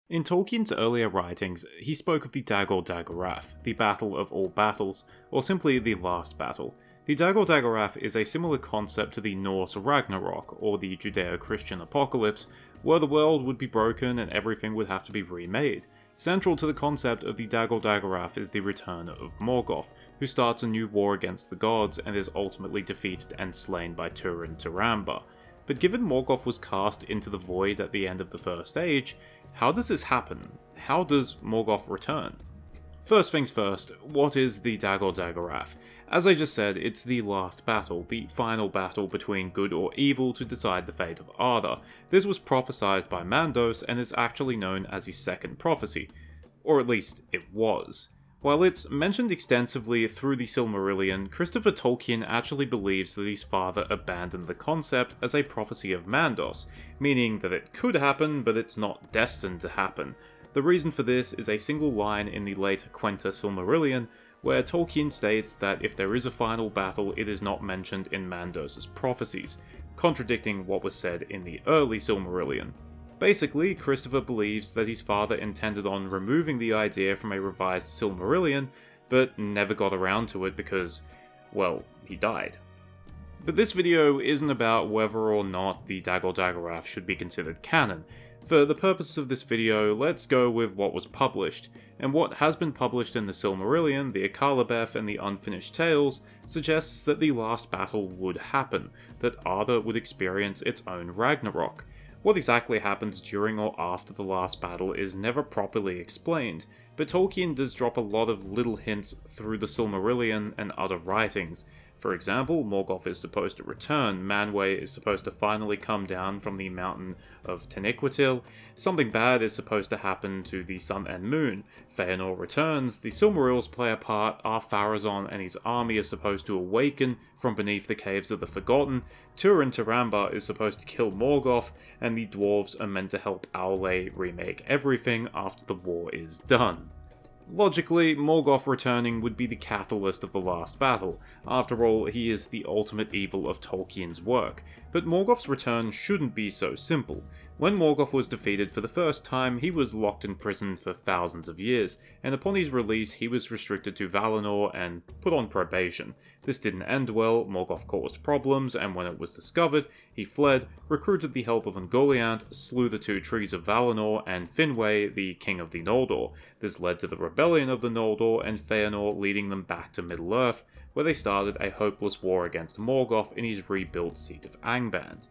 In Tolkien's earlier writings, he spoke of the Dagor Dagorath, the battle of all battles, or simply the last battle. The Dagor Dagorath is a similar concept to the Norse Ragnarok, or the Judeo-Christian apocalypse, where the world would be broken and everything would have to be remade. Central to the concept of the Dagor Dagorath is the return of Morgoth, who starts a new war against the gods and is ultimately defeated and slain by Turin Turambar. But given Morgoth was cast into the void at the end of the First Age, how does this happen? How does Morgoth return? First things first, what is the Dagor Dagorath? As I just said, it's the last battle, the final battle between good or evil to decide the fate of Arda. This was prophesied by Mandos and is actually known as the Second Prophecy, or at least it was. While it's mentioned extensively through the Silmarillion, Christopher Tolkien actually believes that his father abandoned the concept as a prophecy of Mandos, meaning that it could happen, but it's not destined to happen. The reason for this is a single line in the late Quenta Silmarillion, where Tolkien states that if there is a final battle, it is not mentioned in Mandos' prophecies, contradicting what was said in the early Silmarillion. Basically, Christopher believes that his father intended on removing the idea from a revised Silmarillion, but never got around to it because, well, he died. But this video isn't about whether or not the Dagor Dagorath should be considered canon. For the purposes of this video, let's go with what was published, and what has been published in the Silmarillion, the Akallabeth, and the Unfinished Tales suggests that the last battle would happen, that Arda would experience its own Ragnarok. What exactly happens during or after the last battle is never properly explained, but Tolkien does drop a lot of little hints through the Silmarillion and other writings. For example, Morgoth is supposed to return, Manwë is supposed to finally come down from the mountain of Taniquetil, something bad is supposed to happen to the sun and moon, Feanor returns, the Silmarils play a part, Ar-Pharazôn and his army are supposed to awaken from beneath the caves of the Forgotten, Turin Turambar is supposed to kill Morgoth, and the dwarves are meant to help Aule remake everything after the war is done. Logically, Morgoth returning would be the catalyst of the last battle. After all, he is the ultimate evil of Tolkien's work. But Morgoth's return shouldn't be so simple. When Morgoth was defeated for the first time, he was locked in prison for thousands of years, and upon his release he was restricted to Valinor and put on probation. This didn't end well, Morgoth caused problems, and when it was discovered, he fled, recruited the help of Ungoliant, slew the two trees of Valinor, and Finwë, the king of the Noldor. This led to the rebellion of the Noldor, and Feanor leading them back to Middle-earth, where they started a hopeless war against Morgoth in his rebuilt seat of Angband.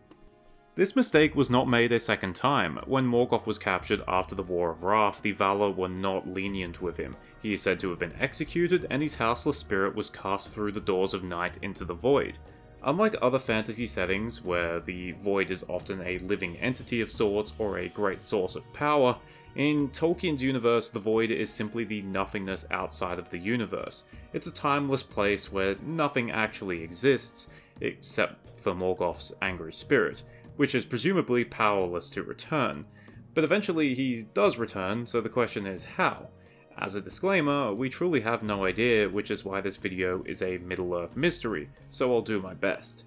This mistake was not made a second time. When Morgoth was captured after the War of Wrath, the Valar were not lenient with him. He is said to have been executed, and his houseless spirit was cast through the doors of night into the void. Unlike other fantasy settings, where the void is often a living entity of sorts or a great source of power, in Tolkien's universe the void is simply the nothingness outside of the universe. It's a timeless place where nothing actually exists, except for Morgoth's angry spirit, which is presumably powerless to return. But eventually he does return, so the question is how? As a disclaimer, we truly have no idea, which is why this video is a Middle-earth mystery, so I'll do my best.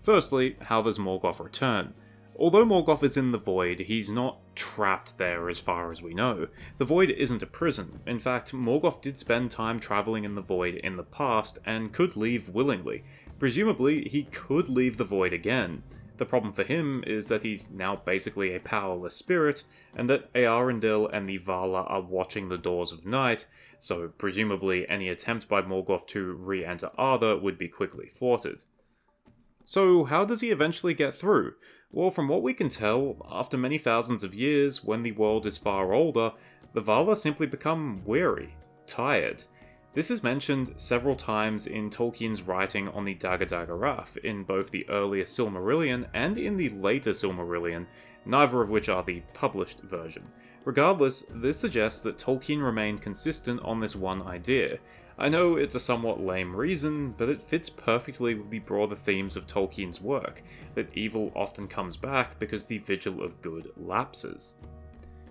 Firstly, how does Morgoth return? Although Morgoth is in the Void, he's not trapped there as far as we know. The Void isn't a prison. In fact, Morgoth did spend time travelling in the Void in the past, and could leave willingly. Presumably, he could leave the Void again. The problem for him is that he's now basically a powerless spirit, and that Eärendil and the Valar are watching the doors of night, so presumably any attempt by Morgoth to re-enter Arda would be quickly thwarted. So how does he eventually get through? Well, from what we can tell, after many thousands of years, when the world is far older, the Valar simply become weary, tired. This is mentioned several times in Tolkien's writing on the Dagor Dagorath, in both the earlier Silmarillion and in the later Silmarillion, neither of which are the published version. Regardless, this suggests that Tolkien remained consistent on this one idea. I know it's a somewhat lame reason, but it fits perfectly with the broader themes of Tolkien's work, that evil often comes back because the vigil of good lapses.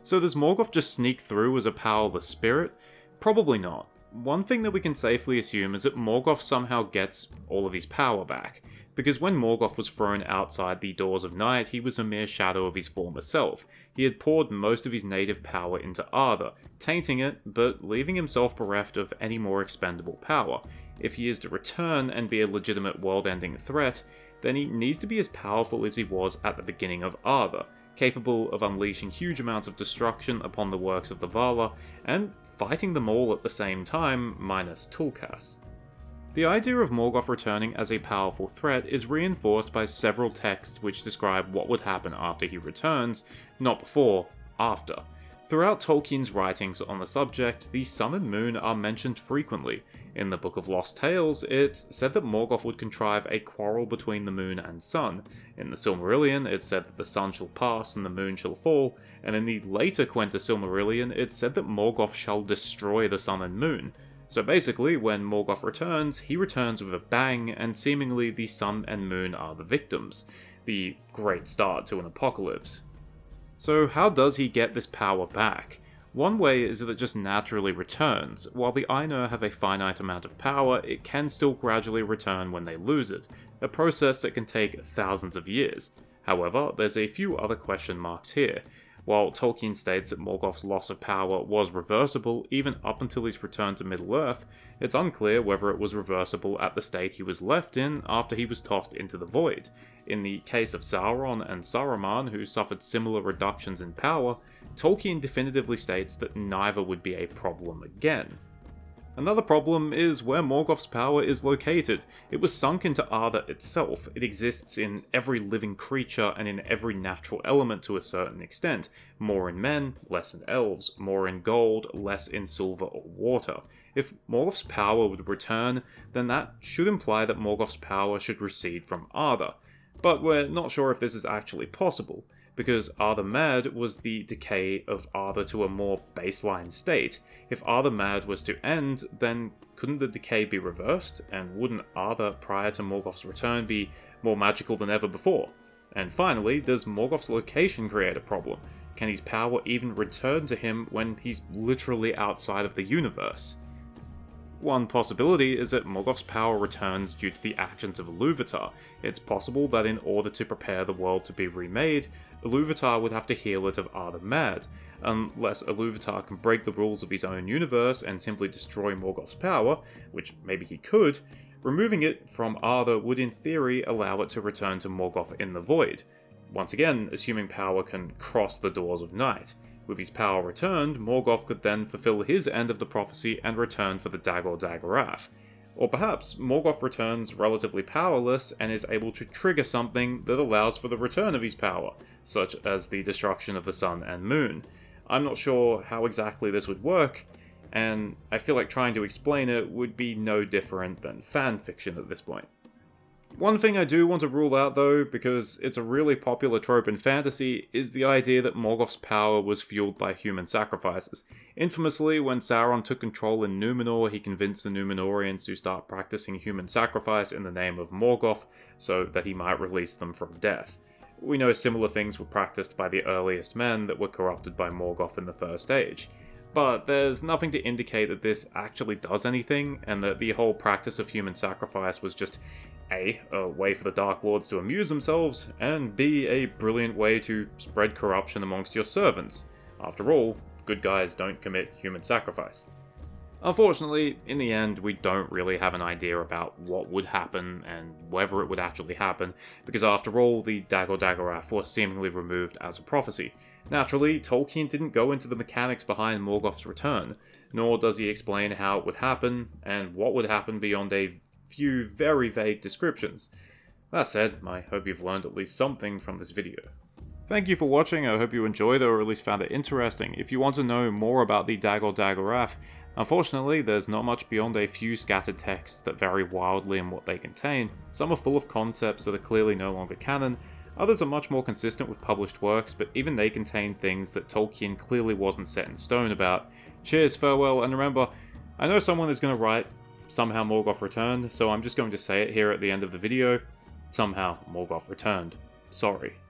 So does Morgoth just sneak through as a powerless spirit? Probably not. One thing that we can safely assume is that Morgoth somehow gets all of his power back. because when Morgoth was thrown outside the doors of night, he was a mere shadow of his former self. He had poured most of his native power into Arthur, tainting it, but leaving himself bereft of any more expendable power. If he is to return and be a legitimate world-ending threat, then he needs to be as powerful as he was at the beginning of Arthur, capable of unleashing huge amounts of destruction upon the works of the Valar, and fighting them all at the same time, minus Tulkas. The idea of Morgoth returning as a powerful threat is reinforced by several texts which describe what would happen after he returns, not before, after. Throughout Tolkien's writings on the subject, the Sun and Moon are mentioned frequently. In the Book of Lost Tales, it's said that Morgoth would contrive a quarrel between the Moon and Sun. In the Silmarillion, it's said that the Sun shall pass and the Moon shall fall, and in the later Quenta Silmarillion, it's said that Morgoth shall destroy the Sun and Moon. So basically, when Morgoth returns, he returns with a bang, and seemingly the Sun and Moon are the victims. The great start to an apocalypse. So how does he get this power back? One way is that it just naturally returns. While the Ainur have a finite amount of power, it can still gradually return when they lose it, a process that can take thousands of years. However, there's a few other question marks here. While Tolkien states that Morgoth's loss of power was reversible even up until his return to Middle-earth, it's unclear whether it was reversible at the state he was left in after he was tossed into the void. In the case of Sauron and Saruman, who suffered similar reductions in power, Tolkien definitively states that neither would be a problem again. Another problem is where Morgoth's power is located. It was sunk into Arda itself. It exists in every living creature and in every natural element to a certain extent. More in men, less in elves. More in gold, less in silver or water. If Morgoth's power would return, then that should imply that Morgoth's power should recede from Arda. But we're not sure if this is actually possible, because Arda Mad was the decay of Arda to a more baseline state. If Arda Mad was to end, then couldn't the decay be reversed, and wouldn't Arda prior to Morgoth's return be more magical than ever before? And finally, does Morgoth's location create a problem? Can his power even return to him when he's literally outside of the universe? One possibility is that Morgoth's power returns due to the actions of Iluvatar. It's possible that in order to prepare the world to be remade, Iluvatar would have to heal it of Arda Mad. Unless Iluvatar can break the rules of his own universe and simply destroy Morgoth's power, which maybe he could, removing it from Arda would in theory allow it to return to Morgoth in the Void. Once again, assuming power can cross the doors of night. With his power returned, Morgoth could then fulfill his end of the prophecy and return for the Dagor Dagorath. Or perhaps Morgoth returns relatively powerless and is able to trigger something that allows for the return of his power, such as the destruction of the Sun and Moon. I'm not sure how exactly this would work, and I feel like trying to explain it would be no different than fanfiction at this point. One thing I do want to rule out though, because it's a really popular trope in fantasy, is the idea that Morgoth's power was fueled by human sacrifices. Infamously, when Sauron took control in Numenor, he convinced the Númenóreans to start practicing human sacrifice in the name of Morgoth, so that he might release them from death. We know similar things were practiced by the earliest men that were corrupted by Morgoth in the First Age. But there's nothing to indicate that this actually does anything, and that the whole practice of human sacrifice was just A, a way for the Dark Lords to amuse themselves, and B, a brilliant way to spread corruption amongst your servants. After all, good guys don't commit human sacrifice. Unfortunately, in the end, we don't really have an idea about what would happen and whether it would actually happen, because after all, the Dagor Dagorath was seemingly removed as a prophecy. Naturally, Tolkien didn't go into the mechanics behind Morgoth's return, nor does he explain how it would happen, and what would happen beyond a few very vague descriptions. That said, I hope you've learned at least something from this video. Thank you for watching, I hope you enjoyed it or at least found it interesting. If you want to know more about the Dagor Dagorath, unfortunately there's not much beyond a few scattered texts that vary wildly in what they contain. Some are full of concepts that are clearly no longer canon, others are much more consistent with published works, but even they contain things that Tolkien clearly wasn't set in stone about. Cheers, farewell, and remember, I know someone is going to write, somehow Morgoth returned, so I'm just going to say it here at the end of the video. Somehow Morgoth returned. Sorry.